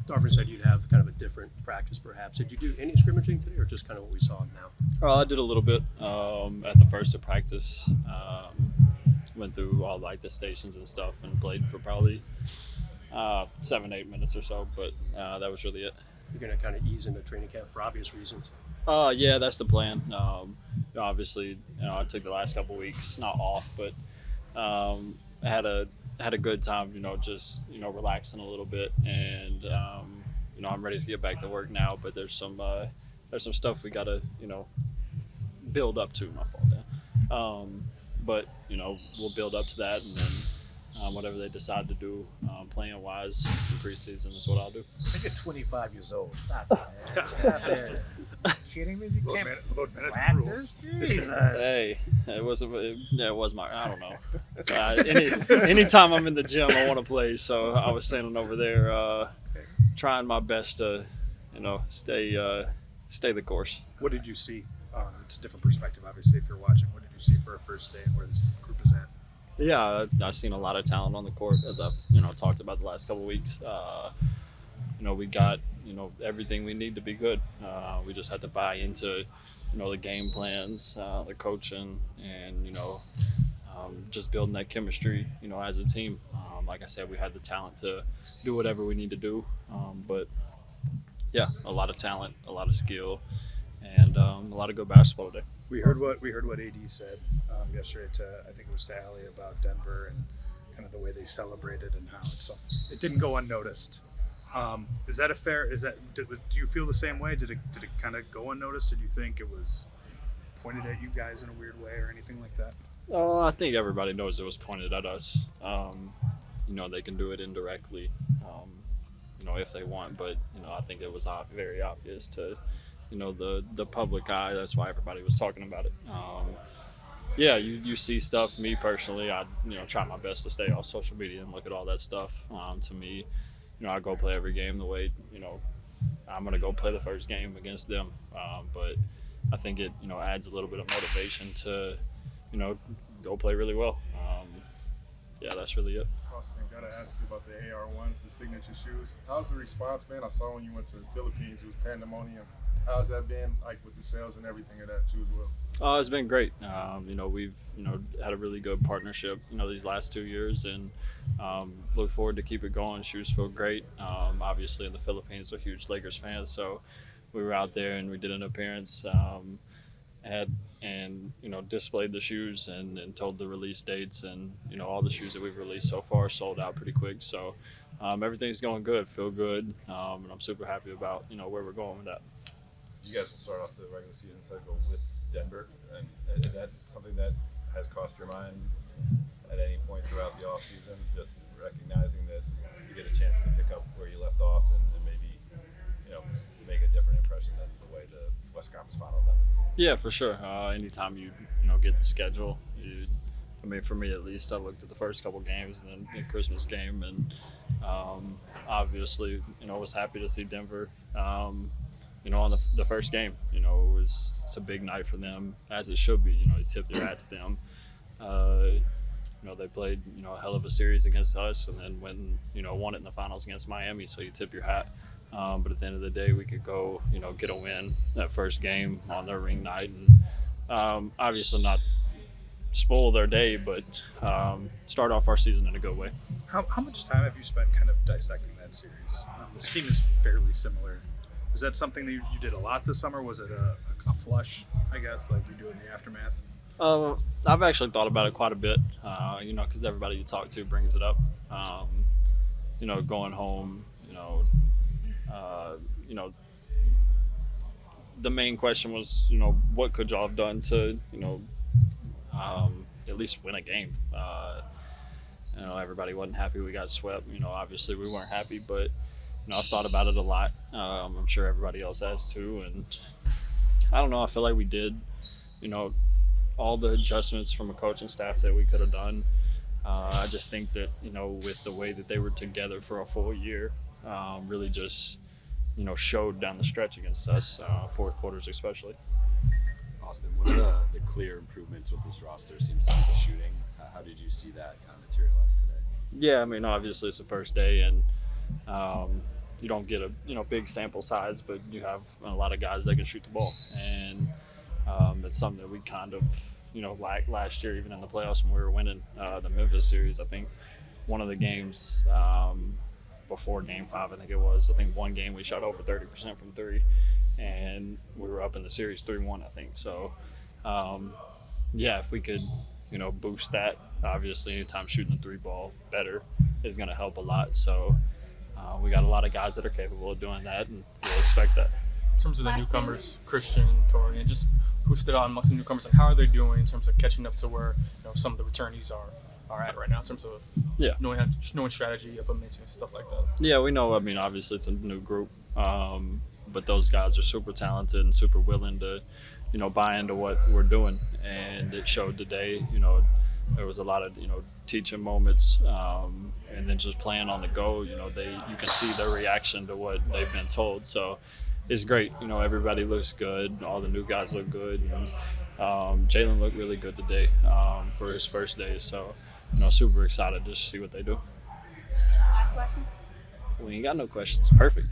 Darvin said you'd have kind of a different practice, perhaps. Did you do any scrimmaging today, or just kind of what we saw now? I did a little bit at the first of practice. Went through all like the stations and stuff and played for probably 7-8 minutes or so, but that was really it. You're going to kind of ease into training camp for obvious reasons. Yeah, that's the plan. Obviously, I took the last couple weeks not off, but I had a good time. Just relaxing a little bit, and I'm ready to get back to work now. But there's some stuff we gotta build up to. My fault, Dan. But we'll build up to that, and then whatever they decide to do, playing wise in preseason is what I'll do. You're 25 years old. Stop it, man. Get out there. Are you kidding me? You can't practice? Jesus. Hey, it was my. I don't know. Anytime I'm in the gym, I want to play. So I was standing over there, trying my best to, stay the course. What did you see? It's a different perspective, obviously, if you're watching. What did you see for a first day and where this group is at? Yeah, I've seen a lot of talent on the court, as I've talked about the last couple of weeks. We got everything we need to be good. We just had to buy into the game plans, the coaching, and just building that chemistry as a team. Like I said, we had the talent to do whatever we need to do, but yeah, a lot of talent, a lot of skill, and a lot of good basketball today. We heard what AD said yesterday to, I think it was to Allie, about Denver and kind of the way they celebrated and how it didn't go unnoticed. Is that a fair? Do you feel the same way? Did it kind of go unnoticed? Did you think it was pointed at you guys in a weird way or anything like that? I think everybody knows it was pointed at us. They can do it indirectly, if they want, but I think it was very obvious to the public eye. That's why everybody was talking about it. Yeah, you see stuff. Me personally, I try my best to stay off social media and look at all that stuff. To me, I go play every game the way I'm gonna go play the first game against them. But I think it adds a little bit of motivation to go play really well. Yeah, that's really it. Austin, gotta ask you about the AR1s, the signature shoes. How's the response been? I saw when you went to the Philippines, it was pandemonium. How's that been, like with the sales and everything of that too as well? It's been great. We've had a really good partnership these last 2 years, and look forward to keep it going. Shoes feel great. Obviously in the Philippines, we're huge Lakers fans, so we were out there and we did an appearance, displayed the shoes and told the release dates, and all the shoes that we've released so far sold out pretty quick. So everything's going good, feel good, and I'm super happy about where we're going with that. You guys will start off the regular season cycle with Denver, and is that something that has crossed your mind at any point throughout the offseason, just recognizing that you get a chance to pick up where you left off and maybe make a different impression than the way the West Conference Finals ended? Yeah, for sure. Anytime you get the schedule, for me at least, I looked at the first couple games and then the Christmas game, and obviously was happy to see Denver. On the first game, it's a big night for them, as it should be. You tip your hat to them. They played, a hell of a series against us, and then won it in the finals against Miami. So you tip your hat. But at the end of the day, we could go, get a win that first game on their ring night, and obviously not spoil their day, but start off our season in a good way. How much time have you spent kind of dissecting that series? This team is fairly similar. Is that something that you did a lot this summer? Was it a flush, I guess, like you do in the aftermath? I've actually thought about it quite a bit, because everybody you talk to brings it up. Going home, the main question was, what could y'all have done to, at least win a game? Everybody wasn't happy we got swept. Obviously we weren't happy, but I've thought about it a lot. I'm sure everybody else has too, and I don't know. I feel like we did, all the adjustments from a coaching staff that we could have done. I just think that with the way that they were together for a full year, really just showed down the stretch against us, fourth quarters especially. Austin, what are the clear improvements with this roster? Seems to be the shooting. How did you see that kind of materialize today? Yeah, obviously it's the first day, and you don't get a big sample size, but you have a lot of guys that can shoot the ball, and it's something that we kind of like last year, even in the playoffs when we were winning the Memphis series. I think one of the games before Game 5, I think one game we shot over 30% from three, and we were up in the series 3-1, I think. So yeah, if we could boost that, obviously anytime shooting the three ball better is going to help a lot. So we got a lot of guys that are capable of doing that, and we'll expect that. In terms of the newcomers, Christian, Tori, and just who stood out amongst the newcomers, and how are they doing in terms of catching up to where some of the returnees are at right now in terms of knowing strategy, implementing stuff like that? Yeah, we know. I mean, obviously it's a new group, but those guys are super talented and super willing to buy into what we're doing, and it showed today. There was a lot of teaching moments, and then just playing on the go. You can see their reaction to what they've been told. So it's great. Everybody looks good. All the new guys look good. And, Jalen looked really good today for his first day. So super excited to see what they do. Last question. We ain't got no questions. Perfect.